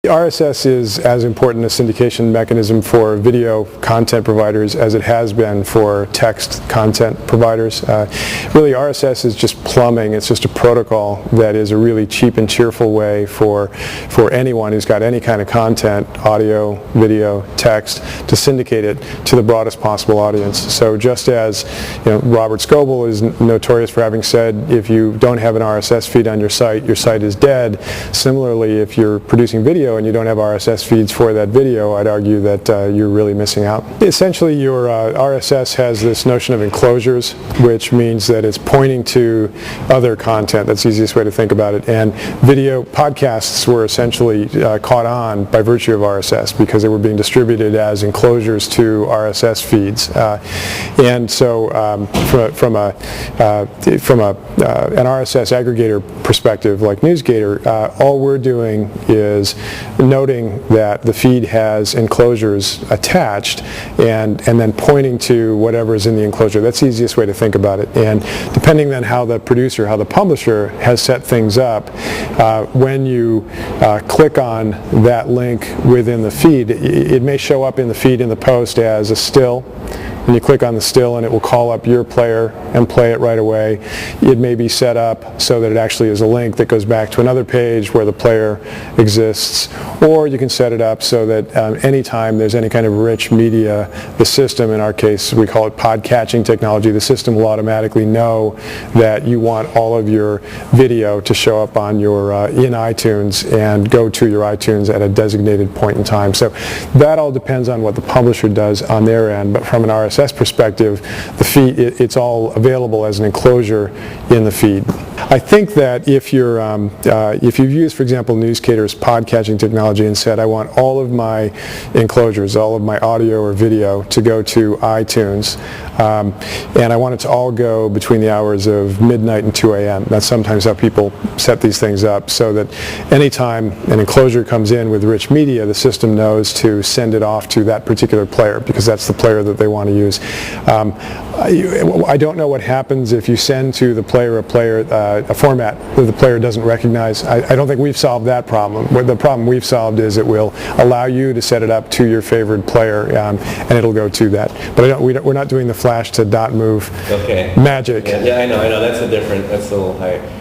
RSS is as important a syndication mechanism for video content providers as it has been for text content providers. Really, RSS is just plumbing. It's just a protocol that is a really cheap and cheerful way for anyone who's got any kind of content, audio, video, text, to syndicate it to the broadest possible audience. So just as Robert Scoble is notorious for having said, if you don't have an RSS feed on your site is dead. Similarly, if you're producing video and you don't have RSS feeds for that video, I'd argue that you're really missing out. Essentially, your RSS has this notion of enclosures, which means that it's pointing to other content. That's the easiest way to think about it. And video podcasts were essentially caught on by virtue of RSS because they were being distributed as enclosures to RSS feeds. And so from an RSS aggregator perspective like NewsGator, all we're doing is noting that the feed has enclosures attached and then pointing to whatever is in the enclosure. That's the easiest way to think about it. And depending on how the producer, how the publisher has set things up, when you click on that link within the feed, it may show up in the feed in the post as a still. And you click on the still and it will call up your player and play it right away. It may be set up so that it actually is a link that goes back to another page where the player exists, or you can set it up so that anytime there's any kind of rich media, the system, in our case we call it pod catching technology, the system will automatically know that you want all of your video to show up on your in iTunes and go to your iTunes at a designated point in time. So that all depends on what the publisher does on their end, but from an RSS perspective, the feed, it's all available as an enclosure in the feed. I think that if you've used, for example, NewsGator's pod catching technology and said, I want all of my enclosures, all of my audio or video to go to iTunes, and I want it to all go between the hours of midnight and 2 a.m. That's sometimes how people set these things up, so that anytime an enclosure comes in with rich media, the system knows to send it off to that particular player because that's the player that they want to use. I don't know what happens if you send to the player a format that the player doesn't recognize. I don't think we've solved that problem. The problem we've solved is it will allow you to set it up to your favorite player, and it'll go to that. But we're not doing the flash to dot move magic. Yeah, I know. That's a little higher.